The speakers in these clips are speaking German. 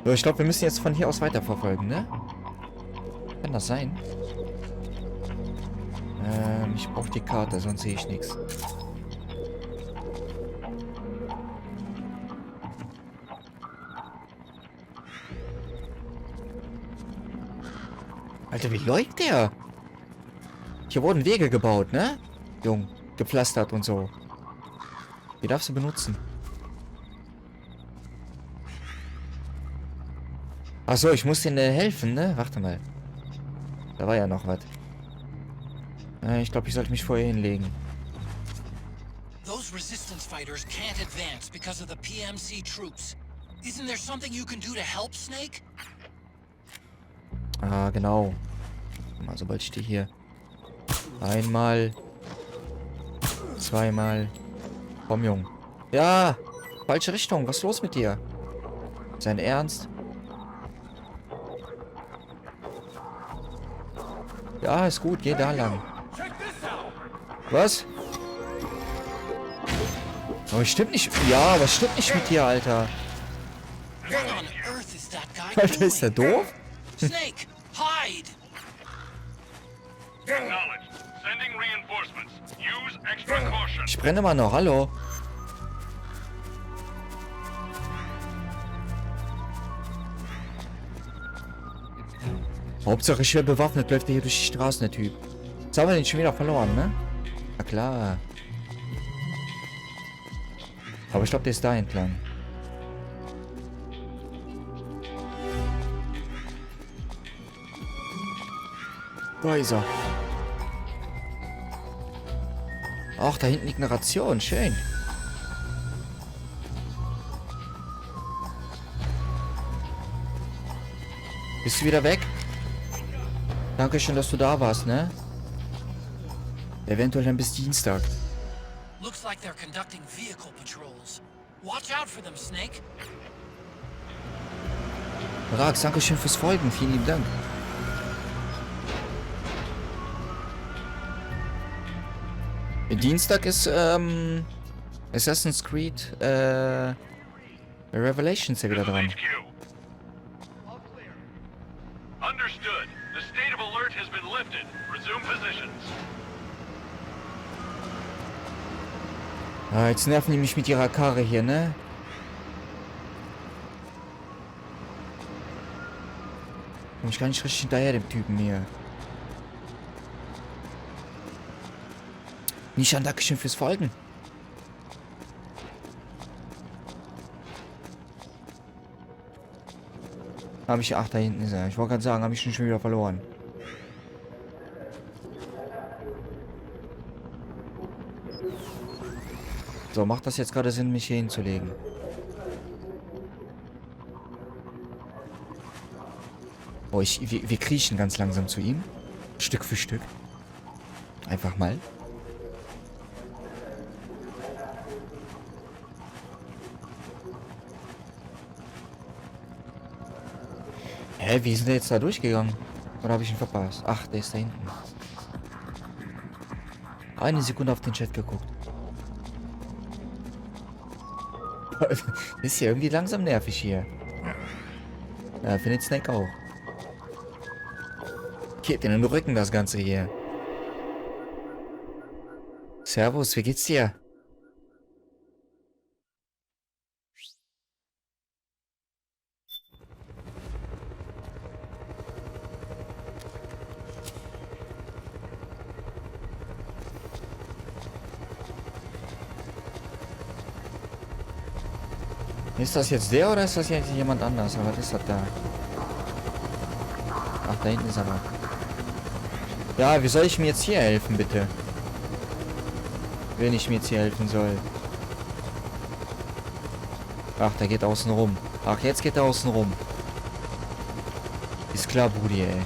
So, ich glaube, wir müssen jetzt von hier aus weiterverfolgen, ne? Kann das sein? Ich brauche die Karte, sonst sehe ich nichts. Alter, wie läuft der? Hier wurden Wege gebaut, ne? Jung, gepflastert und so. Die darfst du benutzen. Achso, ich muss denen helfen, ne? Warte mal. Da war ja noch was. Ich glaube, ich sollte mich vorher hinlegen. Those resistance fighters can't advance because of the PMC troops. Isn't there something you can do to help, Snake? Ah, genau. Mal, sobald ich die hier... Einmal. Zweimal. Komm, Jung. Ja! Falsche Richtung. Was ist los mit dir? Sein Ernst? Ja, ist gut. Geh da lang. Was? Aber es stimmt nicht. Ja, was stimmt nicht mit dir, Alter? Alter, ist der doof? Snake, hide! Ich brenne mal noch. Hallo? Hauptsache schwer bewaffnet läuft er hier durch die Straßen, der Typ. Jetzt haben wir den schon wieder verloren, ne? Na klar. Aber ich glaube, der ist da entlang. Da ist er. Ach, da hinten liegt eine Ration. Schön. Bist du wieder weg? Dankeschön, dass du da warst, ne? Eventuell dann bis Dienstag. Looks like they're conducting vehicle patrols. Watch out for them, Snake. Rax, Dankeschön fürs Folgen. Vielen lieben Dank. Dienstag ist, Assassin's Creed, Revelations ja wieder dran. Understood. The state of alert has been lifted. Resume positions. Ah, jetzt nerven die mich mit ihrer Karre hier, ne? Komm ich gar nicht richtig hinterher, dem Typen hier. Nishan, Dankeschön fürs Folgen. Habe ich... Ach, da hinten ist er. Ich wollte gerade sagen, habe ich schon wieder verloren. So, macht das jetzt gerade Sinn, mich hier hinzulegen? Oh, wir kriechen ganz langsam zu ihm. Stück für Stück. Einfach mal. Hä, wie ist der jetzt da durchgegangen? Oder habe ich ihn verpasst? Ach, der ist da hinten. Eine Sekunde auf den Chat geguckt. Ist ja irgendwie langsam nervig hier. Ja, findet Snake auch. Geht in den Rücken das Ganze hier. Servus, wie geht's dir? Ist das jetzt der oder ist das jetzt jemand anders? Aber was ist das da? Ach, da hinten ist er noch. Ja, wie soll ich mir jetzt hier helfen, bitte? Wenn ich mir jetzt hier helfen soll. Ach, der geht außen rum. Ach, jetzt geht er außen rum. Ist klar, Brudi, ey.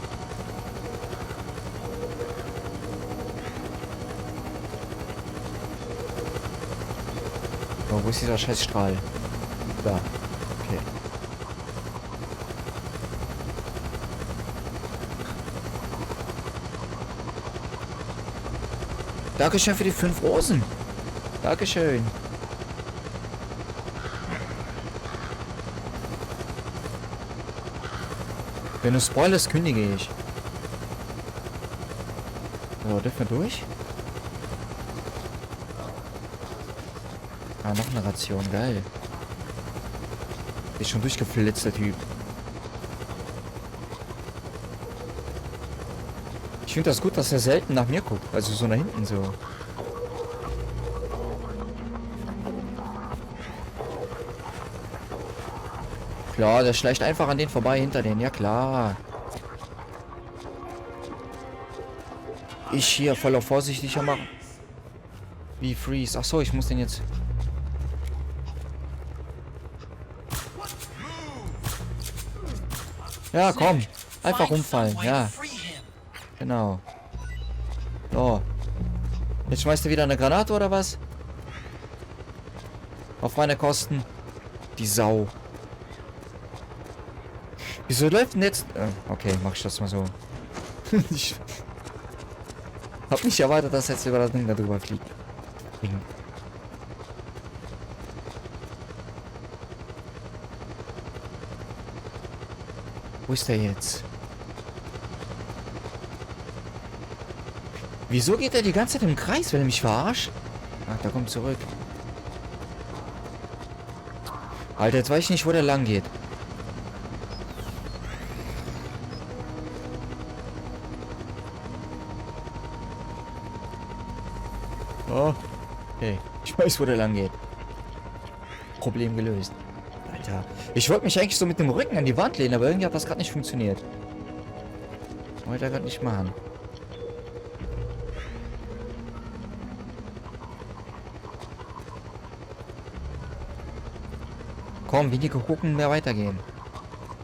Oh, wo ist dieser scheiß Strahl? Da. Okay. Dankeschön für die 5 Rosen. Dankeschön. Wenn du spoilerst, kündige ich. So, dürfen wir durch? Ah, noch eine Ration, geil. Ist schon durchgeflitzt, der Typ. Ich finde das gut, dass er selten nach mir guckt. Also so nach hinten so. Klar, der schleicht einfach an den vorbei hinter den. Ja klar. Ich hier voll auf vorsichtiger machen. Wie Freeze. Achso, ich muss den jetzt... Ja, komm. Einfach umfallen. Ja. Genau. So. Jetzt schmeißt du wieder eine Granate oder was? Auf meine Kosten. Die Sau. Wieso läuft denn jetzt... okay, mach ich das mal so. Ich hab nicht erwartet, dass jetzt über das Ding da drüber fliegt. Wo ist der jetzt? Wieso geht er die ganze Zeit im Kreis? Will er mich verarschen? Ach, der kommt zurück. Alter, jetzt weiß ich nicht, wo der lang geht. Oh. Okay. Ich weiß, wo der lang geht. Problem gelöst. Alter. Ich wollte mich eigentlich so mit dem Rücken an die Wand lehnen, aber irgendwie hat das gerade nicht funktioniert. Wollte er gerade nicht machen. Komm, wenige gucken, mehr weitergehen.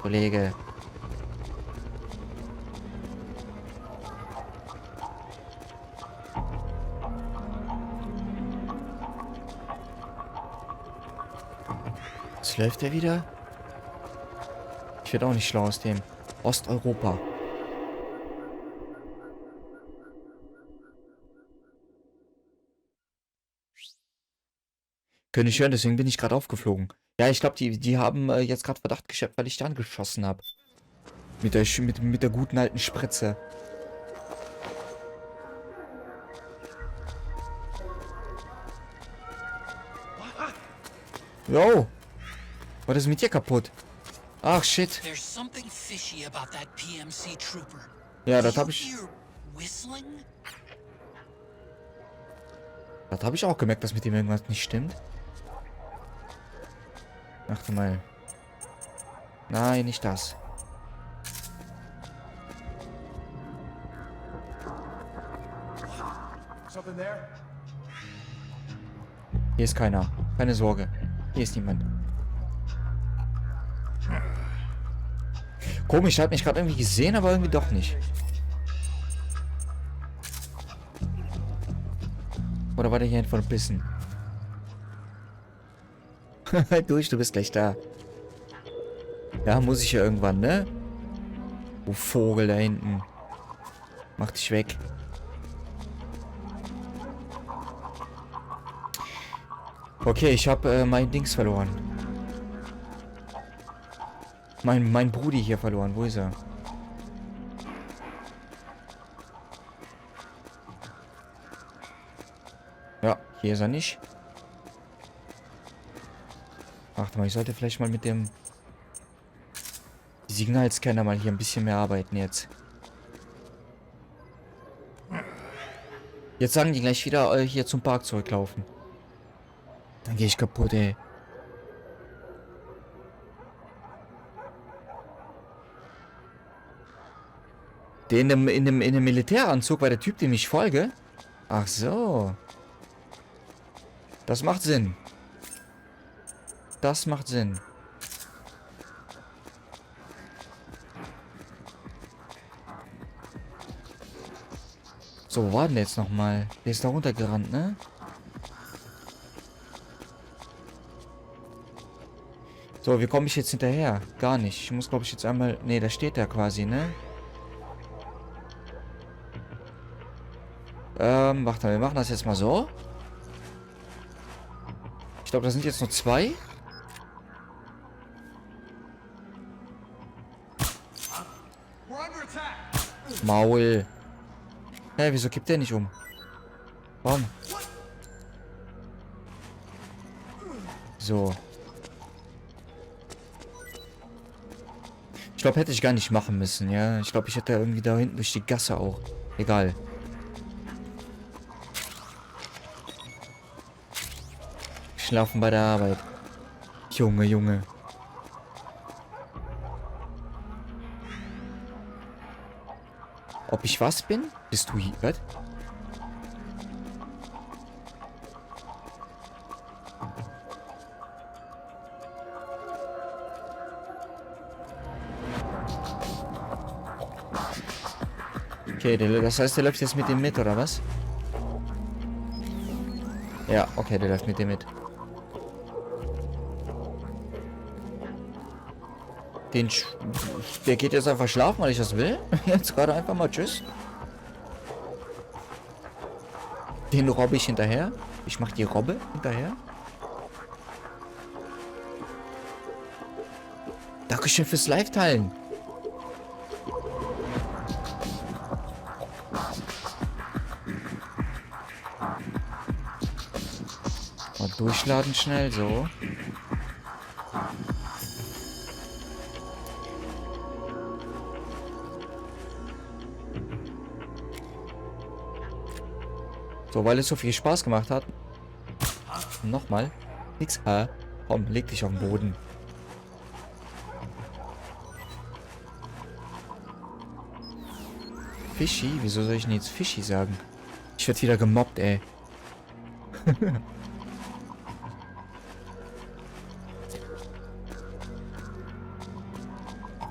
Kollege. Jetzt läuft er wieder. Ich werde auch nicht schlau aus dem. Osteuropa. Könnte ich hören, deswegen bin ich gerade aufgeflogen. Ja, ich glaube, die haben jetzt gerade Verdacht geschöpft, weil ich da angeschossen habe. Mit der guten alten Spritze. Jo. Was ist mit dir kaputt? Ach, shit. Ja, das habe ich... Das habe ich auch gemerkt, dass mit ihm irgendwas nicht stimmt. Achte mal. Nein, nicht das. Hier ist keiner. Keine Sorge. Hier ist niemand. Komisch, er hat mich gerade irgendwie gesehen, aber irgendwie doch nicht. Oder war der hier einfach ein bisschen? Halt durch, du bist gleich da. Ja, muss ich ja irgendwann, ne? Du Vogel da hinten. Mach dich weg. Okay, ich habe mein Dings verloren. Mein Brudi hier verloren. Wo ist er? Ja, hier ist er nicht. Warte mal, ich sollte vielleicht mal mit dem Signalscanner mal hier ein bisschen mehr arbeiten jetzt. Jetzt sagen die gleich wieder hier zum Park zurücklaufen. Dann gehe ich kaputt, ey. Der in dem Militäranzug war der Typ, dem ich folge? Ach so. Das macht Sinn. Das macht Sinn. So, wo war denn jetzt nochmal? Der ist da runtergerannt, ne? So, wie komme ich jetzt hinterher? Gar nicht. Ich muss, glaube ich, jetzt einmal... Ne, da steht er quasi, ne? Warte mal, wir machen das jetzt mal so. Ich glaube, da sind jetzt nur 2. Maul. Hä, wieso kippt der nicht um? Warum? So. Ich glaube, hätte ich gar nicht machen müssen, ja. Ich glaube, ich hätte irgendwie da hinten durch die Gasse auch. Egal. Schlafen bei der Arbeit. Junge, Junge. Ob ich was bin? Bist du hier? Was? Okay, das heißt, der läuft jetzt mit dem mit, oder was? Ja, okay, der läuft mit dem mit. Der geht jetzt einfach schlafen, weil ich das will. Jetzt gerade einfach mal tschüss. Den robbe ich hinterher. Ich mach die Robbe hinterher. Dankeschön fürs Live-Teilen. Mal durchladen schnell, so. So, weil es so viel Spaß gemacht hat. Nochmal. Nix. Komm, leg dich auf den Boden. Fischi? Wieso soll ich denn jetzt Fischi sagen? Ich werde wieder gemobbt, ey.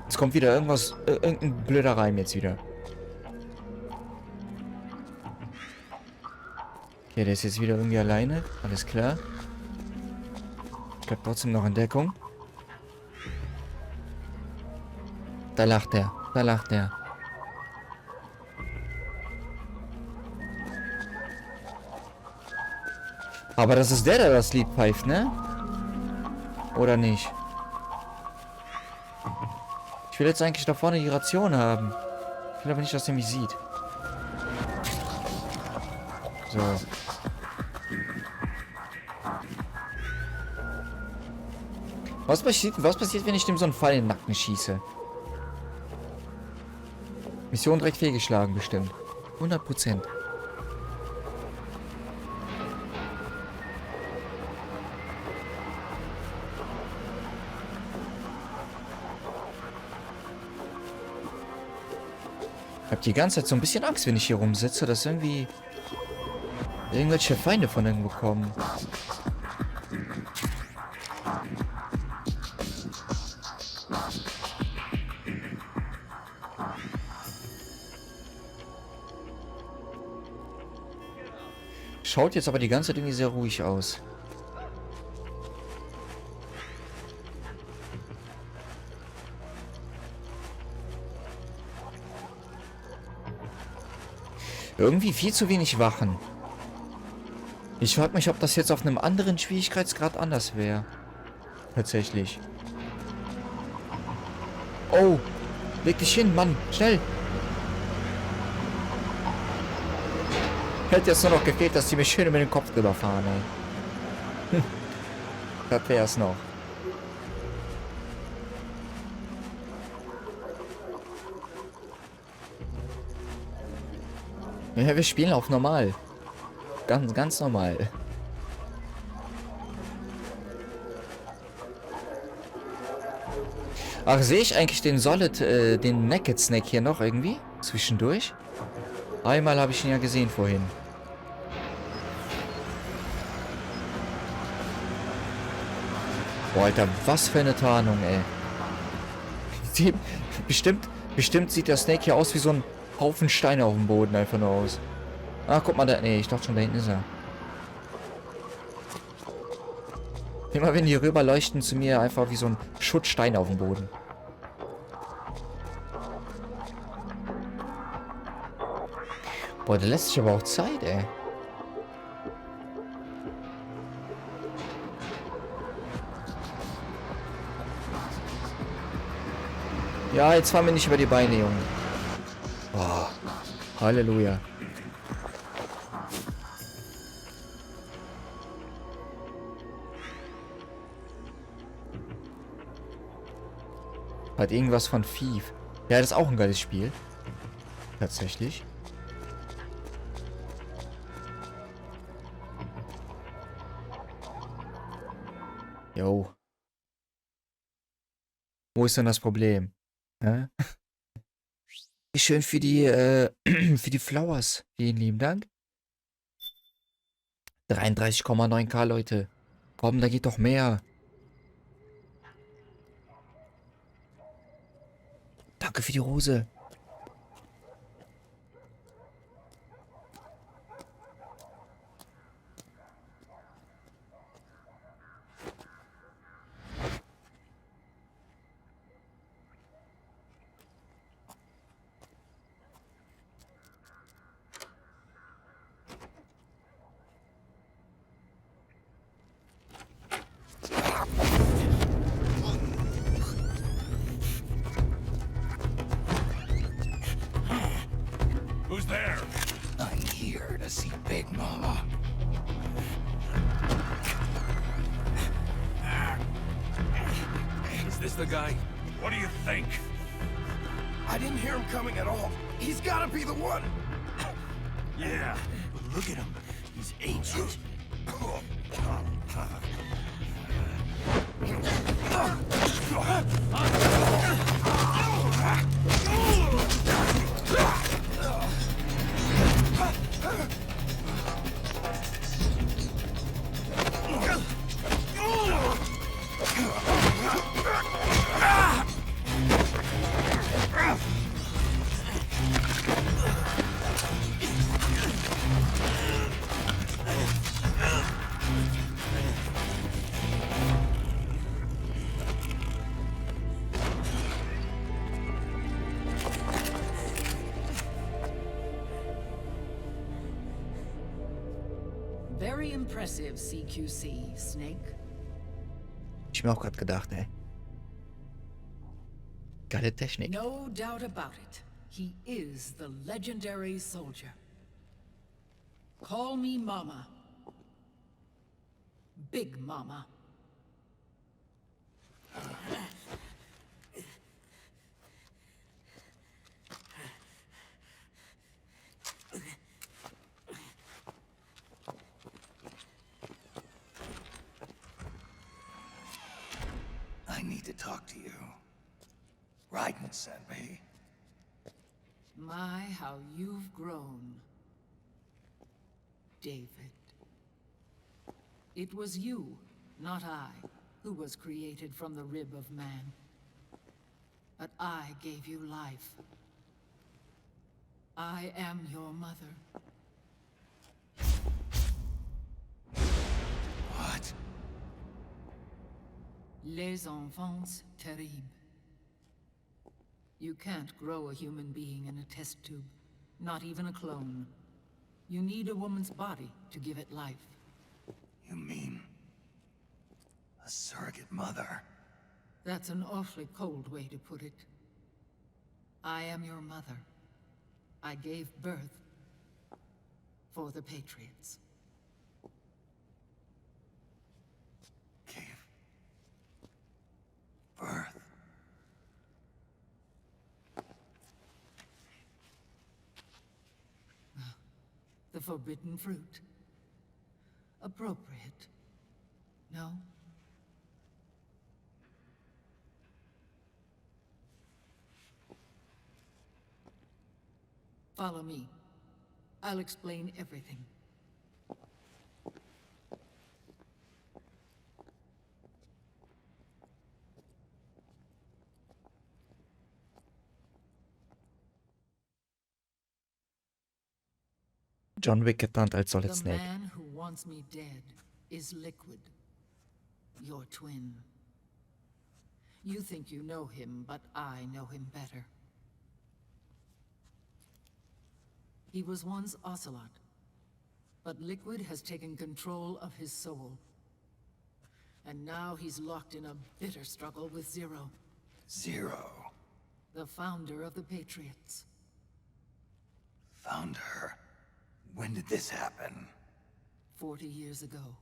Jetzt kommt wieder irgendwas, irgendein blöder Reim jetzt wieder. Okay, der ist jetzt wieder irgendwie alleine. Alles klar. Ich bleib trotzdem noch in Deckung. Da lacht er. Da lacht er. Aber das ist der das Lied pfeift, ne? Oder nicht? Ich will jetzt eigentlich da vorne die Ration haben. Ich will aber nicht, dass er mich sieht. So. Was passiert, wenn ich dem so einen Pfeil in den Nacken schieße? Mission direkt fehlgeschlagen, bestimmt. 100%. Ich hab die ganze Zeit so ein bisschen Angst, wenn ich hier rumsitze, dass irgendwie irgendwelche Feinde von irgendwo kommen. Schaut jetzt aber die ganze Zeit irgendwie sehr ruhig aus. Irgendwie viel zu wenig Wachen. Ich frage mich, ob das jetzt auf einem anderen Schwierigkeitsgrad anders wäre. Tatsächlich. Oh, leg dich hin, Mann, schnell. Hätte jetzt nur noch gefehlt, dass die mich schön mit dem Kopf drüber fahren, ey. Das wär's noch. Ja, wir spielen auf normal. Ganz normal. Ach, sehe ich eigentlich den den Naked Snake hier noch irgendwie? Zwischendurch? Einmal habe ich ihn ja gesehen vorhin. Boah, Alter, was für eine Tarnung, ey. Bestimmt sieht der Snake hier aus wie so ein Haufen Steine auf dem Boden einfach nur aus. Ah, guck mal da. Nee, ich dachte schon, da hinten ist er. Immer wenn die rüber leuchten zu mir, einfach wie so ein Schuttstein auf dem Boden. Boah, der lässt sich aber auch Zeit, ey. Ja, jetzt fahren wir nicht über die Beine, Junge. Oh, Halleluja. Hat irgendwas von Thief. Ja, das ist auch ein geiles Spiel. Tatsächlich. Jo. Wo ist denn das Problem? Hä? Schön für die, für die Flowers. Vielen lieben Dank. 33,9K, Leute. Komm, da geht doch mehr. Danke für die Rose. Who's there? I'm here to see Big Mama. Is this the guy? What do you think? I didn't hear him coming at all. He's gotta be the one. Yeah. But look at him. He's ancient. Very impressive, CQC, Snake. Ich mir auch gerade gedacht, ey. Geile Technik. No doubt about it. He is the legendary soldier. Call me Mama. Big Mama. I need to talk to you. Raiden sent me. My, how you've grown. David. It was you, not I, who was created from the rib of man. But I gave you life. I am your mother. What? Les enfants terribles. You can't grow a human being in a test tube, not even a clone. You need a woman's body to give it life. You mean... a surrogate mother? That's an awfully cold way to put it. I am your mother. I gave birth for the Patriots. Gave... birth? The forbidden fruit. Appropriate. No? Follow me. I'll explain everything. John Wick getarnt als Solid The Snake. man who wants me dead is Liquid. Your twin. You think you know him, but I know him better. He was once Ocelot, but Liquid has taken control of his soul. And now he's locked in a bitter struggle with Zero. Zero. The founder of the Patriots. Found her. When did this happen? 40 years ago.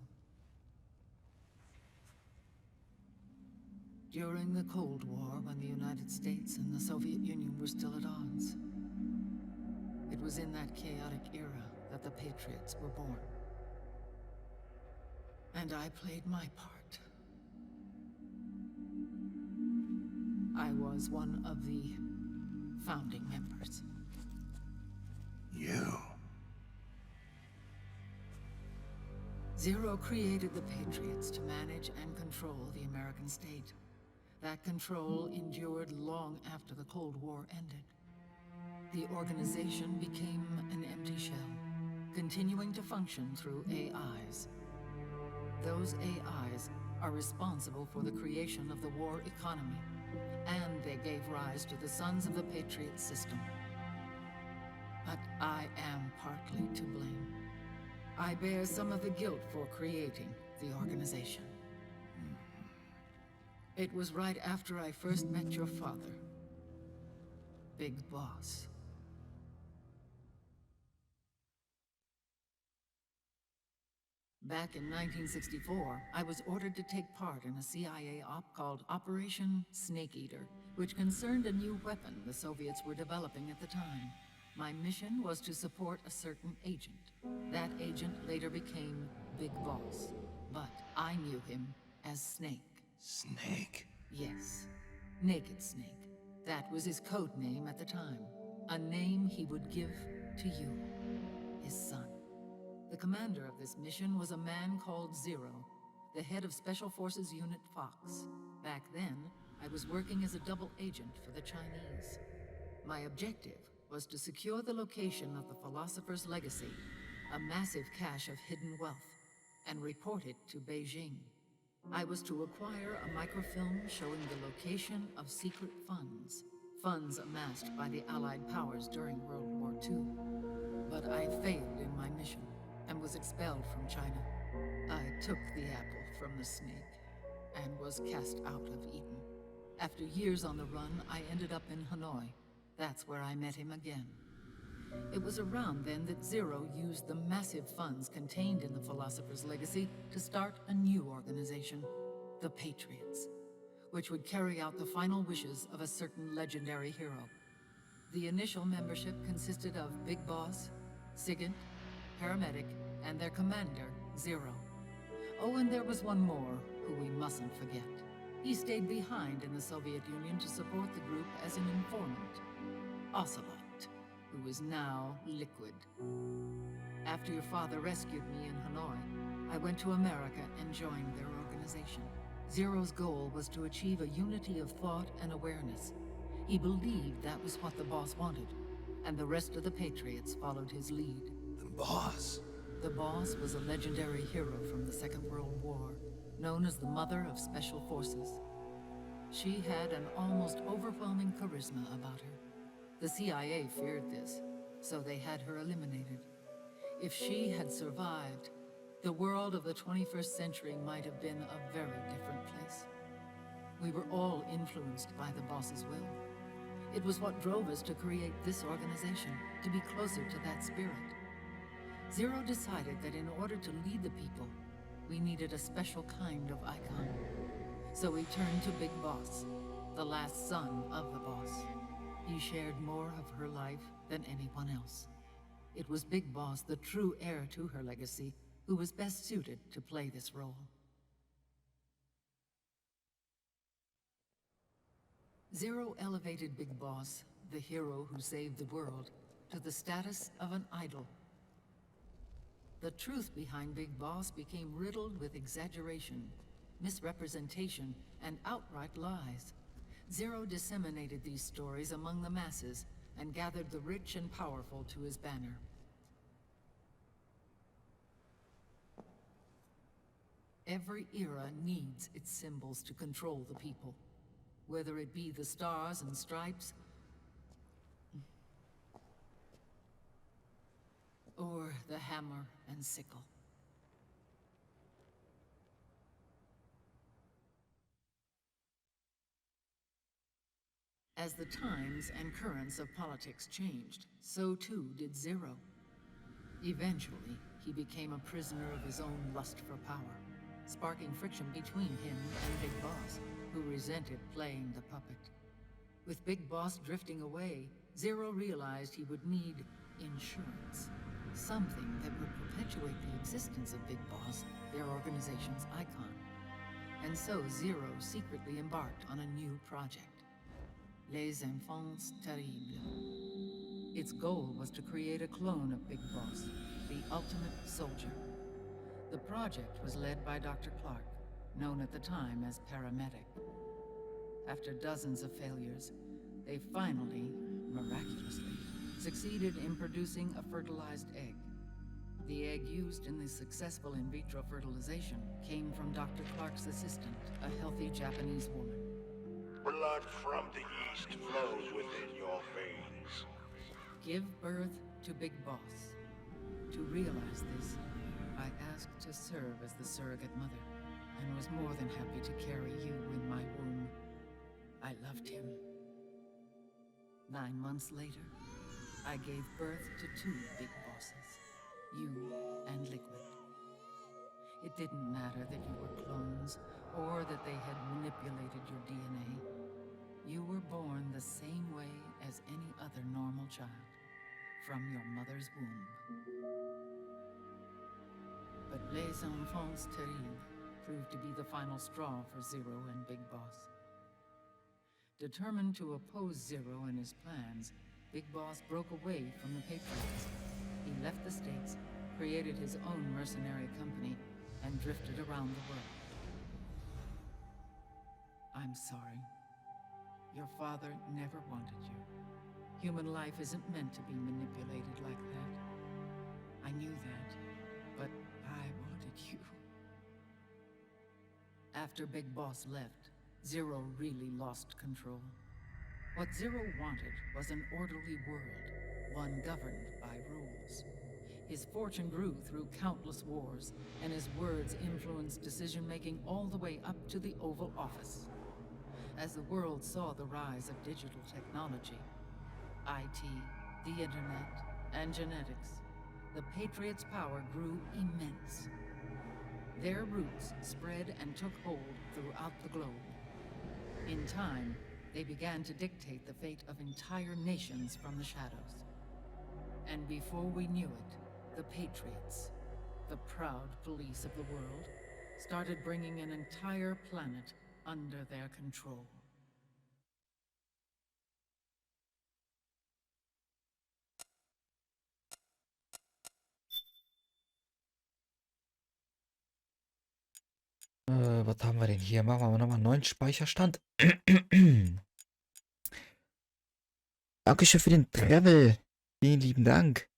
During the Cold War, when the United States and the Soviet Union were still at odds. It was in that chaotic era that the Patriots were born. And I played my part. I was one of the founding members. You? Zero created the Patriots to manage and control the American state. That control endured long after the Cold War ended. The organization became an empty shell, continuing to function through AIs. Those AIs are responsible for the creation of the war economy, and they gave rise to the Sons of the Patriot system. But I am partly to blame. I bear some of the guilt for creating the organization. It was right after I first met your father, Big Boss. Back in 1964, I was ordered to take part in a CIA op called Operation Snake Eater, which concerned a new weapon the Soviets were developing at the time. My mission was to support a certain agent. That agent later became Big Boss, but I knew him as Snake. Snake? Yes, Naked Snake. That was his code name at the time. A name he would give to you, his son. The commander of this mission was a man called Zero, the head of Special Forces Unit Fox. Back then, I was working as a double agent for the Chinese. My objective was to secure the location of the Philosopher's Legacy, a massive cache of hidden wealth, and report it to Beijing. I was to acquire a microfilm showing the location of secret funds, funds amassed by the Allied powers during World War II. But I failed in my mission and was expelled from China. I took the apple from the snake and was cast out of Eden. After years on the run, I ended up in Hanoi. That's where I met him again. It was around then that Zero used the massive funds contained in the Philosopher's Legacy to start a new organization, the Patriots, which would carry out the final wishes of a certain legendary hero. The initial membership consisted of Big Boss, Sigint, Paramedic, and their commander, Zero. Oh, and there was one more who we mustn't forget. He stayed behind in the Soviet Union to support the group as an informant, Ocelot, who is now Liquid. After your father rescued me in Hanoi, I went to America and joined their organization. Zero's goal was to achieve a unity of thought and awareness. He believed that was what the boss wanted, and the rest of the Patriots followed his lead. The boss? The boss was a legendary hero from the Second World War, known as the Mother of Special Forces. She had an almost overwhelming charisma about her. The CIA feared this, so they had her eliminated. If she had survived, the world of the 21st century might have been a very different place. We were all influenced by the boss's will. It was what drove us to create this organization, to be closer to that spirit. Zero decided that in order to lead the people, we needed a special kind of icon. So we turned to Big Boss, the last son of the boss. He shared more of her life than anyone else. It was Big Boss, the true heir to her legacy, who was best suited to play this role. Zero elevated Big Boss, the hero who saved the world, to the status of an idol. The truth behind Big Boss became riddled with exaggeration, misrepresentation, and outright lies. Zero disseminated these stories among the masses and gathered the rich and powerful to his banner. Every era needs its symbols to control the people, whether it be the stars and stripes, or the hammer and sickle. As the times and currents of politics changed, so too did Zero. Eventually, he became a prisoner of his own lust for power, sparking friction between him and Big Boss, who resented playing the puppet. With Big Boss drifting away, Zero realized he would need insurance. Something that would perpetuate the existence of Big Boss, their organization's icon. And so Zero secretly embarked on a new project. Les Enfants Terribles. Its goal was to create a clone of Big Boss, the ultimate soldier. The project was led by Dr. Clark, known at the time as Paramedic. After dozens of failures, they finally, miraculously, succeeded in producing a fertilized egg. The egg used in the successful in vitro fertilization came from Dr. Clark's assistant, a healthy Japanese woman. Blood from the east flows within your veins. Give birth to Big Boss. To realize this, I asked to serve as the surrogate mother, and was more than happy to carry you in my womb. I loved him. 9 months later, I gave birth to 2 Big Bosses, you and Liquid. It didn't matter that you were clones, or that they had manipulated your DNA. You were born the same way as any other normal child, from your mother's womb. But Les Enfants Terribles proved to be the final straw for Zero and Big Boss. Determined to oppose Zero and his plans, Big Boss broke away from the Patriots. He left the States, created his own mercenary company, and drifted around the world. I'm sorry. Your father never wanted you. Human life isn't meant to be manipulated like that. I knew that, but I wanted you. After Big Boss left, Zero really lost control. What Zero wanted was an orderly world, one governed by rules. His fortune grew through countless wars, and his words influenced decision-making all the way up to the Oval Office. As the world saw the rise of digital technology, IT, the internet, and genetics, the Patriots' power grew immense. Their roots spread and took hold throughout the globe. In time, they began to dictate the fate of entire nations from the shadows. And before we knew it, the Patriots, the proud police of the world, started bringing an entire planet under their control. Was haben wir denn hier? Machen wir nochmal einen neuen Speicherstand. Dankeschön für den Travel. Vielen lieben Dank.